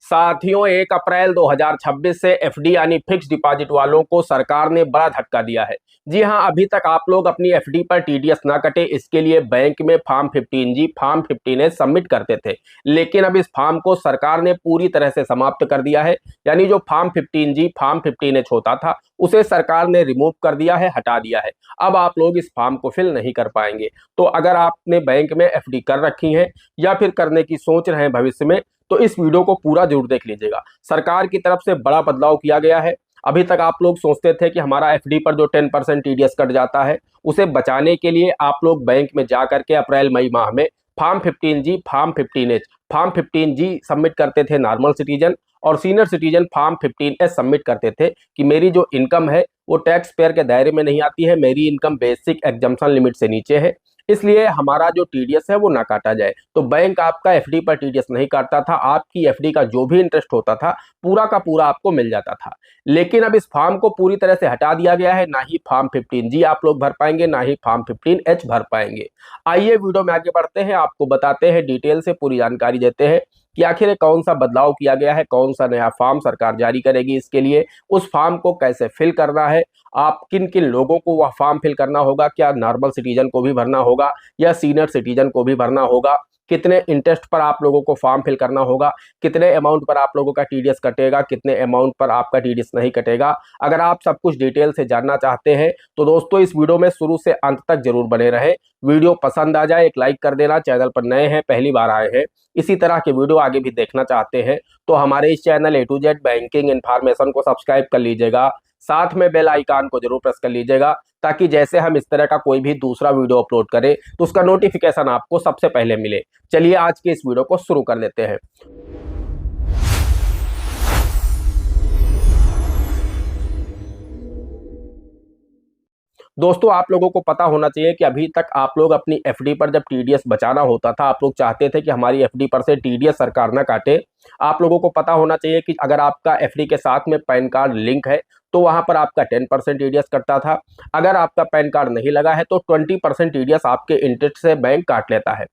साथियों, 1 अप्रैल 2026 से एफडी यानी फिक्स डिपॉजिट वालों को सरकार ने बड़ा धक्का दिया है। जी हां, अभी तक आप लोग अपनी एफडी पर टीडीएस ना कटे, इसके लिए बैंक में form 15G, form 15H submit करते थे। लेकिन अब इस फॉर्म को सरकार ने पूरी तरह से समाप्त कर दिया है। यानी जो फॉर्म 15G, फॉर्म 15H होता था, उसे सरकार ने रिमूव कर दिया है, हटा दिया है। अब आप लोग इस फॉर्म को फिल नहीं कर पाएंगे। तो अगर आपने बैंक में एफडी कर रखी है या फिर करने की सोच रहे हैं भविष्य में, तो इस वीडियो को पूरा जरूर देख लीजिएगा। सरकार की तरफ से बड़ा बदलाव किया गया है। अभी तक आप लोग सोचते थे कि हमारा एफडी पर जो 10% टीडीएस कट जाता है, उसे बचाने के लिए आप लोग बैंक में जा करके अप्रैल मई माह में form 15G, form 15H, form 15G submit करते थे नॉर्मल सिटीजन, और senior citizen form 15H submit करते थे कि मेरी जो इनकम है वो टैक्स पेयर के दायरे में नहीं आती है, मेरी इनकम बेसिक एग्जम्पशन लिमिट से नीचे है, इसलिए हमारा जो टीडीएस है वो ना काटा जाए। तो बैंक आपका एफडी पर टीडीएस नहीं काटता था, आपकी एफडी का जो भी इंटरेस्ट होता था पूरा का पूरा आपको मिल जाता था। लेकिन अब इस फॉर्म को पूरी तरह से हटा दिया गया है। ना ही फॉर्म 15G आप लोग भर पाएंगे, ना ही फॉर्म 15H भर पाएंगे। आइए वीडियो में आगे बढ़ते हैं, आपको बताते हैं, डिटेल से पूरी जानकारी देते हैं कि आखिर ये कौन सा बदलाव किया गया है, कौन सा नया फॉर्म सरकार जारी करेगी इसके लिए, उस फॉर्म को कैसे फिल करना है, आप किन किन लोगों को वह फॉर्म फिल करना होगा, क्या नॉर्मल सिटीजन को भी भरना होगा या सीनियर सिटीजन को भी भरना होगा, कितने इंटरेस्ट पर आप लोगों को फॉर्म फिल करना होगा, कितने अमाउंट पर आप लोगों का टीडीएस कटेगा, कितने अमाउंट पर आपका टीडीएस नहीं कटेगा। अगर आप सब कुछ डिटेल से जानना चाहते हैं तो दोस्तों इस वीडियो में शुरू से अंत तक जरूर बने रहें। वीडियो पसंद आ जाए एक लाइक कर देना, चैनल पर नए हैं, पहली बार आए हैं, इसी तरह के वीडियो आगे भी देखना चाहते हैं तो हमारे इस channel A to Z banking information को सब्सक्राइब कर लीजिएगा। साथ में बेल आइकन को जरूर प्रेस कर लीजिएगा ताकि जैसे हम इस तरह का कोई भी दूसरा वीडियो अपलोड करें तो उसका नोटिफिकेशन आपको सबसे पहले मिले। चलिए आज के इस वीडियो को शुरू कर लेते हैं। दोस्तों आप लोगों को पता होना चाहिए कि अभी तक आप लोग अपनी एफडी पर जब टीडीएस बचाना होता था, आप लोग चाहते थे कि हमारी एफडी पर से टीडीएस सरकार ना काटे। आप लोगों को पता होना चाहिए कि अगर आपका एफडी के साथ में पैन कार्ड लिंक है तो वहां पर आपका 10% टीडीएस कटता था। अगर आपका पैन कार्ड नहीं लगा है तो 20% टीडीएस आपके इंटरेस्ट से बैंक काट लेता है।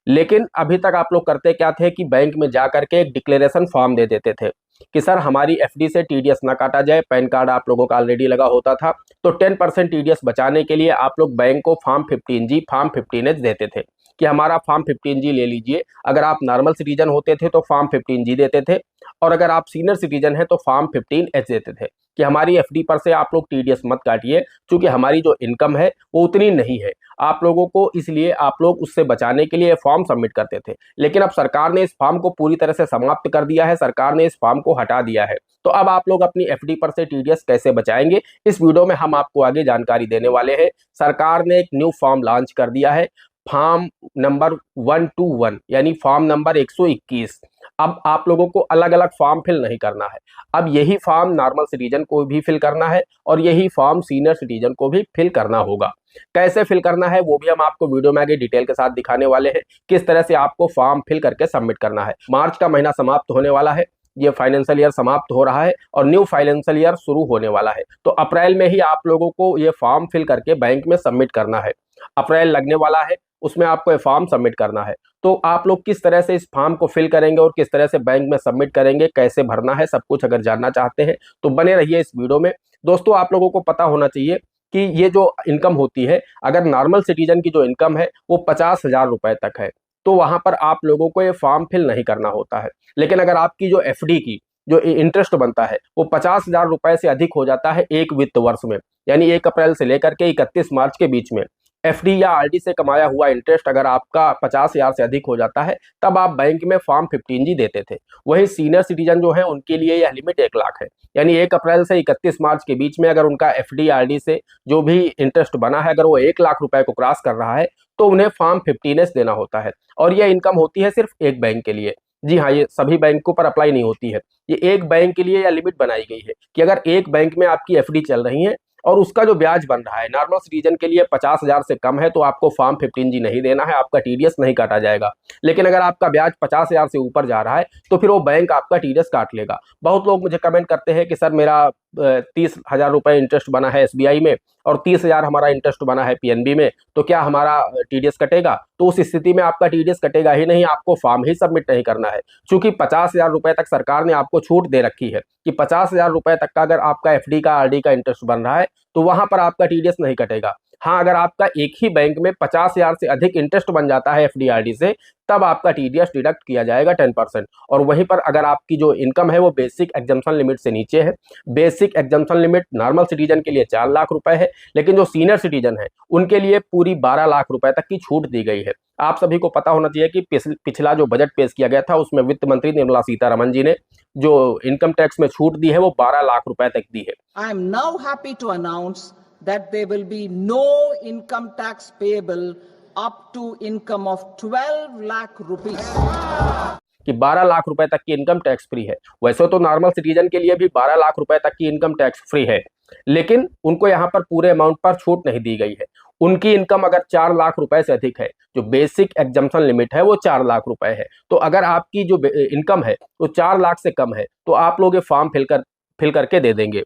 लेकिन अभी तक आप लोग करते क्या थे कि बैंक में जा करके एक डिक्लेरेशन फॉर्म दे देते थे कि सर हमारी एफडी से टीडीएस ना काटा जाए, पैन कार्ड आप लोगों का ऑलरेडी लगा होता था, तो 10% टीडीएस बचाने के लिए आप लोग बैंक को फॉर्म 15G, फॉर्म 15H देते थे कि हमारा फॉर्म 15G ले लीजिए। अगर आप नॉर्मल सिटीजन होते थे तो फॉर्म 15G देते थे, और अगर आप सीनियर सिटीजन हैं तो फॉर्म 15H देते थे कि हमारी एफडी पर से आप लोग टीडीएस मत काटिए, क्योंकि हमारी जो इनकम है वो उतनी नहीं है आप लोगों को, इसलिए आप लोग उससे बचाने के लिए फॉर्म सबमिट करते थे। लेकिन अब सरकार ने इस फॉर्म को पूरी तरह से समाप्त कर दिया है, सरकार ने इस फॉर्म को हटा दिया है। तो अब आप लोग अपनी एफडी पर से टीडीएस कैसे बचाएंगे, इस वीडियो में हम आपको आगे जानकारी देने वाले हैं। सरकार ने एक न्यू फॉर्म लॉन्च कर दिया है, फॉर्म नंबर 121 यानी फॉर्म नंबर 121। अब आप लोगों को अलग अलग फॉर्म फिल नहीं करना है, अब यही फॉर्म नॉर्मल सिटीजन को भी फिल करना है और यही फॉर्म सीनियर सिटीजन को भी फिल करना होगा। कैसे फिल करना है वो भी हम आपको वीडियो में आगे डिटेल के साथ दिखाने वाले हैं, किस तरह से आपको फॉर्म फिल करके सबमिट करना है। मार्च का महीना समाप्त होने वाला है, ये फाइनेंशियल ईयर समाप्त हो रहा है और न्यू फाइनेंशियल ईयर शुरू होने वाला है। तो अप्रैल में ही आप लोगों को ये फॉर्म फिल करके बैंक में सबमिट करना है। अप्रैल लगने वाला है, उसमें आपको ये फॉर्म सबमिट करना है। तो आप लोग किस तरह से इस फॉर्म को फिल करेंगे और किस तरह से बैंक में सबमिट करेंगे, कैसे भरना है, सब कुछ अगर जानना चाहते हैं तो बने रहिए इस वीडियो में। दोस्तों आप लोगों को पता होना चाहिए कि ये जो इनकम होती है, अगर नॉर्मल सिटीजन की जो इनकम है वो 50,000 रुपए तक है तो वहां पर आप लोगों को ये फॉर्म फिल नहीं करना होता है। लेकिन अगर आपकी जो एफडी की जो इंटरेस्ट बनता है वो 50,000 रुपए से अधिक हो जाता है एक वित्त वर्ष में, यानी 1 अप्रैल से लेकर के 31 मार्च के बीच में, एफडी या आरडी से कमाया हुआ इंटरेस्ट अगर आपका 50,000 से अधिक हो जाता है तब आप बैंक में फॉर्म 15G देते थे। वही सीनियर सिटीजन जो है उनके लिए यह लिमिट 1 लाख है, यानी 1 अप्रैल से 31 मार्च के बीच में अगर उनका एफडी आरडी से जो भी इंटरेस्ट बना है अगर वो 1 लाख रुपए को क्रॉस कर रहा है तो उन्हें फॉर्म 15H देना होता है। और यह इनकम होती है सिर्फ एक बैंक के लिए। जी हाँ, ये सभी बैंकों पर अप्लाई नहीं होती है, ये एक बैंक के लिए यह लिमिट बनाई गई है कि अगर एक बैंक में आपकी एफडी चल रही है और उसका जो ब्याज बन रहा है नॉर्मल सिटीजन के लिए 50,000 से कम है तो आपको फॉर्म 15G नहीं देना है, आपका टीडीएस नहीं काटा जाएगा। लेकिन अगर आपका ब्याज 50,000 से ऊपर जा रहा है तो फिर वो बैंक आपका टीडीएस काट लेगा। बहुत लोग मुझे कमेंट करते हैं कि सर मेरा 30,000 रुपये इंटरेस्ट बना है एसबीआई में और 30,000 हमारा इंटरेस्ट बना है पीएनबी में, तो क्या हमारा टीडीएस कटेगा? तो उस स्थिति में आपका टीडीएस कटेगा ही नहीं, आपको फॉर्म ही सबमिट नहीं करना है। क्योंकि 50,000 रुपये तक सरकार ने आपको छूट दे रखी है कि 50,000 रुपये तक का अगर आपका एफडी का आरडी का इंटरेस्ट बन रहा है तो वहां पर आपका टीडीएस नहीं कटेगा। हाँ, अगर आपका एक ही बैंक में 50,000 से अधिक इंटरेस्ट बन जाता है एफडी आरडी से, तब आपका टीडीएस डिडक्ट किया जाएगा 10%। और वहीं पर अगर आपकी जो इनकम है वो बेसिक एग्जम्पशन लिमिट से नीचे है, basic exemption limit normal citizen के लिए 4 लाख रुपए है, लेकिन जो सीनियर सिटीजन है उनके लिए पूरी 12 लाख रुपए तक की छूट दी गई है। आप सभी को पता होना चाहिए कि पिछला जो बजट पेश किया गया था उसमें वित्त मंत्री निर्मला सीतारमण जी ने जो इनकम टैक्स में छूट दी है वो 12 लाख रुपए तक दी है। I am now happy to announce that there will be no income tax payable up to income of 12 lakh rupees. कि 12 लाख रुपए तक की इनकम टैक्स फ्री है। वैसे तो नॉर्मल सिटीजन के लिए भी 12 लाख रुपए तक की इनकम टैक्स फ्री है, लेकिन उनको यहाँ पर पूरे अमाउंट पर छूट नहीं दी गई है। उनकी इनकम अगर 4 लाख रुपए से अधिक है, जो बेसिक एग्जम्पशन लिमिट है वो 4 लाख रुपए है, तो अगर आपकी जो इनकम है वो 4 लाख से कम है तो आप लोग ये फॉर्म फिल करके दे देंगे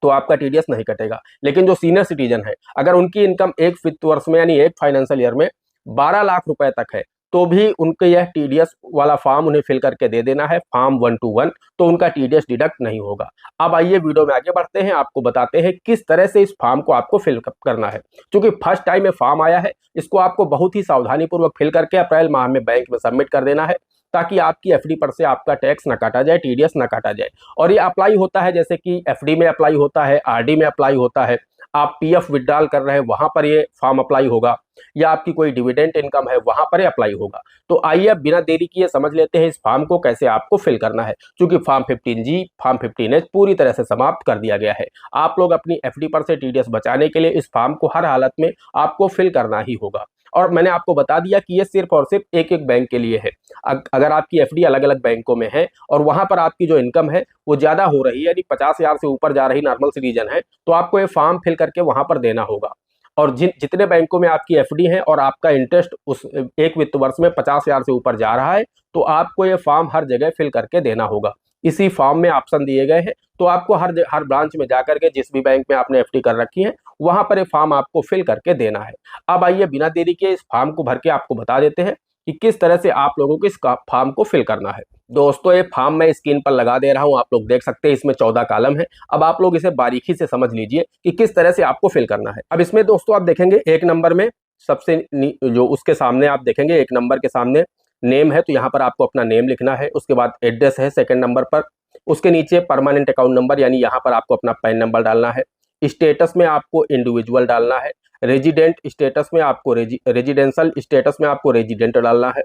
तो आपका टीडीएस नहीं कटेगा। लेकिन जो सीनियर सिटीजन है अगर उनकी इनकम एक वित्त वर्ष में यानी एक फाइनेंशियल ईयर में 12 लाख रुपए तक है तो भी उनके यह टीडीएस वाला फॉर्म उन्हें फिल करके दे देना है, फॉर्म 121, तो उनका टीडीएस डिडक्ट नहीं होगा। अब आइए वीडियो में आगे बढ़ते हैं, आपको बताते हैं किस तरह से इस फॉर्म को आपको फिल करना है। क्योंकि फर्स्ट टाइम ये फॉर्म आया है, इसको आपको बहुत ही सावधानी पूर्वक फिल करके अप्रैल माह में बैंक में सबमिट कर देना है ताकि आपकी एफडी पर से आपका टैक्स ना काटा जाए, टीडीएस ना काटा जाए। और ये अप्लाई होता है जैसे कि एफडी में अप्लाई होता है, आरडी में अप्लाई होता है, आप पीएफ विड्रॉल कर रहे हैं वहां पर ये फॉर्म अप्लाई होगा, या आपकी कोई डिविडेंड इनकम है वहां पर अप्लाई होगा। तो आइए अब बिना देरी किए समझ लेते हैं इस फॉर्म को कैसे आपको फिल करना है। क्योंकि फॉर्म 15G, फॉर्म 15H पूरी तरह से समाप्त कर दिया गया है। आप लोग अपनी एफडी पर से टीडीएस बचाने के लिए इस फॉर्म को हर हालत में आपको फिल करना ही होगा। और मैंने आपको बता दिया कि ये सिर्फ और सिर्फ एक एक बैंक के लिए है। अगर आपकी एफडी अलग अलग बैंकों में है और वहां पर आपकी जो इनकम है वो ज्यादा हो रही है, यानी 50,000 से ऊपर जा रही नॉर्मल सिटीजन है, तो आपको ये फॉर्म फिल करके वहां पर देना होगा। और जितने बैंकों में आपकी एफडी है और आपका इंटरेस्ट उस एक वित्त वर्ष में 50,000 से ऊपर जा रहा है तो आपको ये फॉर्म हर जगह फिल करके देना होगा। इसी फॉर्म में ऑप्शन दिए गए हैं, तो आपको हर ब्रांच में जाकर के जिस भी बैंक में आपने एफडी कर रखी है वहां पर ये फॉर्म आपको फिल करके देना है। अब आइए बिना देरी के इस फॉर्म को भर के आपको बता देते हैं कि किस तरह से आप लोगों को इस फॉर्म को फिल करना है। दोस्तों ये फॉर्म मैं स्क्रीन पर लगा दे रहा हूं, आप लोग देख सकते हैं इसमें 14 कॉलम है। अब आप लोग इसे बारीकी से समझ लीजिए कि किस तरह से आपको फिल करना है। अब इसमें दोस्तों आप देखेंगे एक नंबर में सबसे जो उसके सामने आप देखेंगे एक नंबर के सामने नेम है, तो यहाँ पर आपको अपना नेम लिखना है। उसके बाद एड्रेस है सेकंड नंबर पर, उसके नीचे परमानेंट अकाउंट नंबर यानी यहाँ पर आपको अपना पैन नंबर डालना है। स्टेटस में आपको इंडिविजुअल डालना है। रेजिडेंट स्टेटस में आपको रेजिडेंशियल स्टेटस में आपको रेजिडेंट डालना है।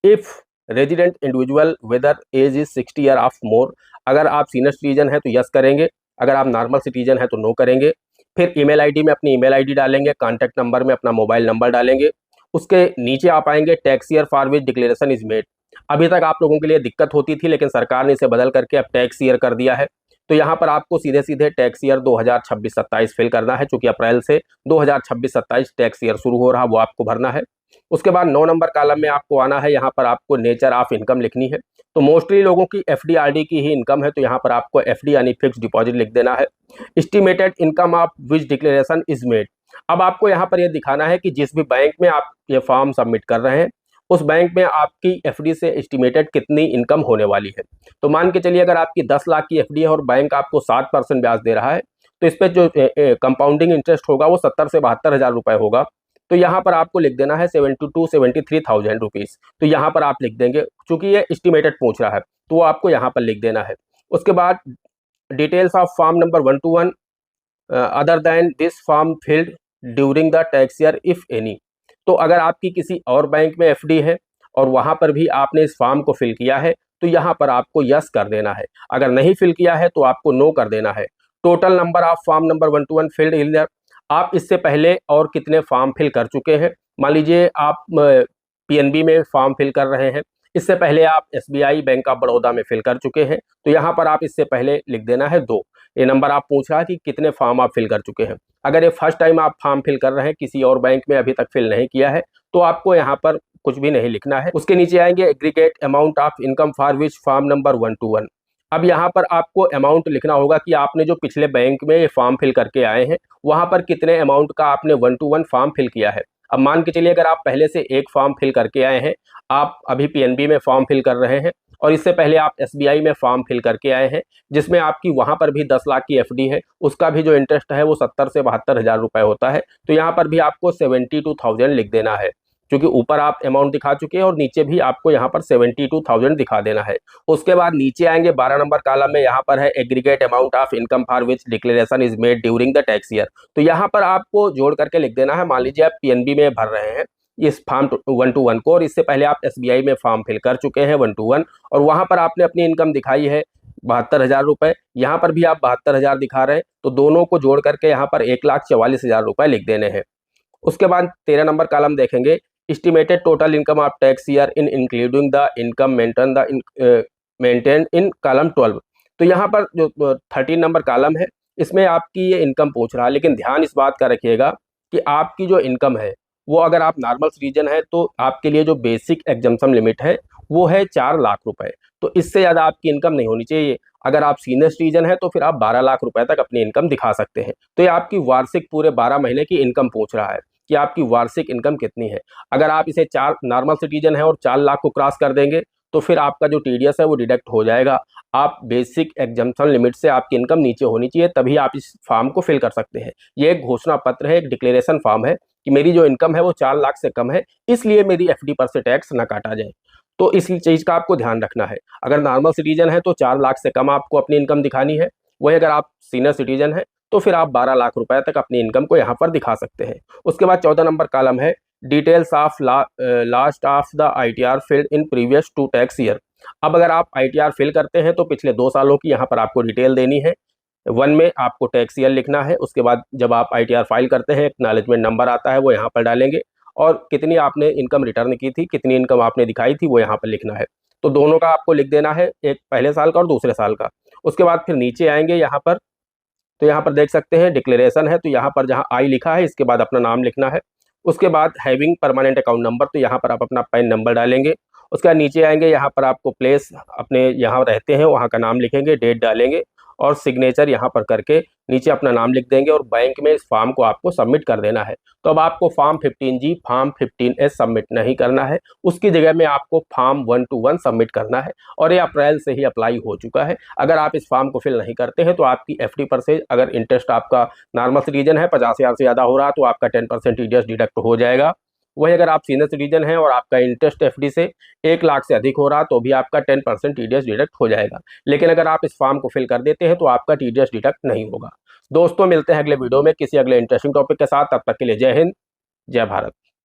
If resident individual whether age is 60 year of more, अगर आप सीनियर सिटीजन है तो यस करेंगे, अगर आप नॉर्मल सिटीजन है तो नो करेंगे। फिर ईमेल आईडी में अपनी ईमेल आईडी डालेंगे, कॉन्टैक्ट नंबर में अपना मोबाइल नंबर डालेंगे। उसके नीचे आप आएंगे tax year for which declaration is made. अभी तक आप लोगों के लिए दिक्कत होती थी लेकिन सरकार ने इसे बदल करके अब टैक्स ईयर कर दिया है, तो यहाँ पर आपको सीधे सीधे टैक्स ईयर 2026-27 फिल करना है। चूंकि अप्रैल से 2026-27 टैक्स ईयर शुरू हो रहा, वो आपको भरना है। उसके बाद 9 नंबर कॉलम में आपको आना है, यहाँ पर आपको नेचर ऑफ इनकम लिखनी है। तो मोस्टली लोगों की एफडी आरडी की ही इनकम है, तो यहाँ पर आपको एफडी यानी फिक्स डिपॉजिट लिख देना है। Estimated income of which declaration is made, अब आपको यहाँ पर यह दिखाना है कि जिस भी बैंक में आप ये फॉर्म सबमिट कर रहे हैं उस बैंक में आपकी एफडी से एस्टिमेटेड कितनी इनकम होने वाली है। तो मान के चलिए अगर आपकी 10 लाख की एफडी है और बैंक आपको 7% ब्याज दे रहा है, तो इस पर जो कंपाउंडिंग इंटरेस्ट होगा वो 70 से 72,000 रुपए होगा। तो यहाँ पर आपको लिख देना है 72,73,000 रुपीज़। तो यहाँ पर आप लिख देंगे, चूंकि ये एस्टिमेटेड पूछ रहा है तो वो आपको यहाँ पर लिख देना है। उसके बाद details of form number 121 other than this form field during the tax year if any. तो अगर आपकी किसी और बैंक में एफडी है और वहां पर भी आपने इस फॉर्म को फिल किया है तो यहाँ पर आपको यस कर देना है, अगर नहीं फिल किया है तो आपको नो कर देना है। Total number of form number 121 field here, आप इससे पहले और कितने फॉर्म फिल कर चुके हैं। मान लीजिए आप पीएनबी में फॉर्म फिल कर रहे हैं, इससे पहले आप एसबीआई बैंक ऑफ बड़ौदा में फिल कर चुके हैं, तो यहाँ पर आप इससे पहले लिख देना है 2। ये नंबर आप पूछ रहा है कि कितने फॉर्म आप फिल कर चुके हैं। अगर ये फर्स्ट टाइम आप फॉर्म फिल कर रहे हैं, किसी और बैंक में अभी तक फिल नहीं किया है, तो आपको यहाँ पर कुछ भी नहीं लिखना है। उसके नीचे आएंगे aggregate amount of income for which form number 121, अब यहाँ पर आपको अमाउंट लिखना होगा कि आपने जो पिछले बैंक में ये फॉर्म फिल करके आए हैं वहाँ पर कितने अमाउंट का आपने 1 to 1 फॉर्म फिल किया है। अब मान के चलिए अगर आप पहले से एक फॉर्म फिल करके आए हैं, आप अभी पीएनबी में फॉर्म फिल कर रहे हैं और इससे पहले आप एसबीआई में फॉर्म फिल करके आए हैं जिसमें आपकी वहाँ पर भी 10 लाख की एफडी है, उसका भी जो इंटरेस्ट है वो 70 से 72 हज़ार रुपये होता है। तो यहाँ पर भी आपको 72,000 लिख देना है, क्योंकि ऊपर आप अमाउंट दिखा चुके हैं और नीचे भी आपको यहाँ पर 72,000 दिखा देना है। उसके बाद नीचे आएंगे 12 नंबर कॉलम में, यहाँ पर है aggregate amount of income for which declaration is made during the tax year. तो यहाँ पर आपको जोड़ करके लिख देना है। मान लीजिए आप पीएनबी में भर रहे हैं इस फॉर्म 1 to 1 को, और इससे पहले आप एसबीआई में फॉर्म फिल कर चुके हैं 1 to 1, और वहाँ पर आपने अपनी इनकम दिखाई है 72,000 रुपये, यहाँ पर भी आप 72,000 दिखा रहे हैं, तो दोनों को जोड़ करके यहाँ पर 1,44,000 रुपये लिख देने हैं। उसके बाद 13 नंबर कॉलम देखेंगे, estimated total income of tax year in including the income maintain in column 12। तो यहाँ पर जो 13 नंबर कॉलम है इसमें आपकी ये इनकम पूछ रहा है, लेकिन ध्यान इस बात का रखिएगा कि आपकी जो इनकम है वो अगर आप नॉर्मल सिटीजन है तो आपके लिए जो बेसिक एग्जम्पशन लिमिट है वो है 4 लाख रुपए। तो इससे ज़्यादा आपकी इनकम नहीं होनी चाहिए। अगर आप सीनियर सिटीजन है तो फिर आप 12 लाख रुपए तक अपनी इनकम दिखा सकते हैं। तो ये आपकी वार्षिक पूरे 12 महीने की इनकम पूछ रहा है कि आपकी वार्षिक इनकम कितनी है। अगर आप इसे 4 नॉर्मल सिटीजन है और 4 लाख को क्रॉस कर देंगे तो फिर आपका जो टीडीएस है वो डिडक्ट हो जाएगा। आप बेसिक एग्जम्पशन लिमिट से आपकी इनकम नीचे होनी चाहिए, तभी आप इस फॉर्म को फिल कर सकते हैं। ये एक घोषणा पत्र है, एक डिक्लेरेशन फॉर्म है कि मेरी जो इनकम है वो 4 लाख से कम है, इसलिए मेरी एफडी पर से टैक्स ना काटा जाए। तो इस चीज़ का आपको ध्यान रखना है। अगर नॉर्मल सिटीजन है तो 4 लाख से कम आपको अपनी इनकम दिखानी है। वही अगर आप सीनियर सिटीजन है तो फिर आप 12 लाख रुपए तक अपनी इनकम को यहाँ पर दिखा सकते हैं। उसके बाद 14 नंबर कॉलम है, details of last of the ITR filled in previous 2 tax year. अब अगर आप आईटीआर फिल करते हैं तो पिछले 2 सालों की यहाँ पर आपको डिटेल देनी है। 1 में आपको टैक्स ईयर लिखना है। उसके बाद जब आप आईटीआर फाइल करते हैं एक्नॉलेजमेंट नंबर आता है वो यहाँ पर डालेंगे, और कितनी आपने इनकम रिटर्न की थी, कितनी इनकम आपने दिखाई थी वो यहाँ पर लिखना है। तो दोनों का आपको लिख देना है, एक पहले साल का और दूसरे साल का। उसके बाद फिर नीचे आएंगे यहाँ पर, तो यहाँ पर देख सकते हैं डिक्लेरेशन है, तो यहाँ पर जहाँ आई लिखा है इसके बाद अपना नाम लिखना है। उसके बाद हैविंग परमानेंट अकाउंट नंबर, तो यहाँ पर आप अपना पैन नंबर डालेंगे। उसके बाद नीचे आएंगे, यहाँ पर आपको प्लेस अपने यहाँ रहते हैं वहाँ का नाम लिखेंगे, डेट डालेंगे और सिग्नेचर यहाँ पर करके नीचे अपना नाम लिख देंगे, और बैंक में इस फॉर्म को आपको सबमिट कर देना है। तो अब आपको form 15G form 15S submit नहीं करना है, उसकी जगह में आपको फॉर्म 1 to 1 सबमिट करना है, और ये अप्रैल से ही अप्लाई हो चुका है। अगर आप इस फॉर्म को फिल नहीं करते हैं तो आपकी एफडी पर से अगर इंटरेस्ट आपका नॉर्मल सिटीजन है 50,000 से ज़्यादा हो रहा तो आपका 10% टीडीएस डिडक्ट हो जाएगा। वही अगर आप सीनियर सिटीजन हैं और आपका इंटरेस्ट एफडी से 1 लाख से अधिक हो रहा तो भी आपका 10% टीडीएस डिडक्ट हो जाएगा। लेकिन अगर आप इस फॉर्म को फिल कर देते हैं तो आपका टीडीएस डिडक्ट नहीं होगा। दोस्तों मिलते हैं अगले वीडियो में किसी अगले इंटरेस्टिंग टॉपिक के साथ, तब तक के लिए जय हिंद, जय भारत।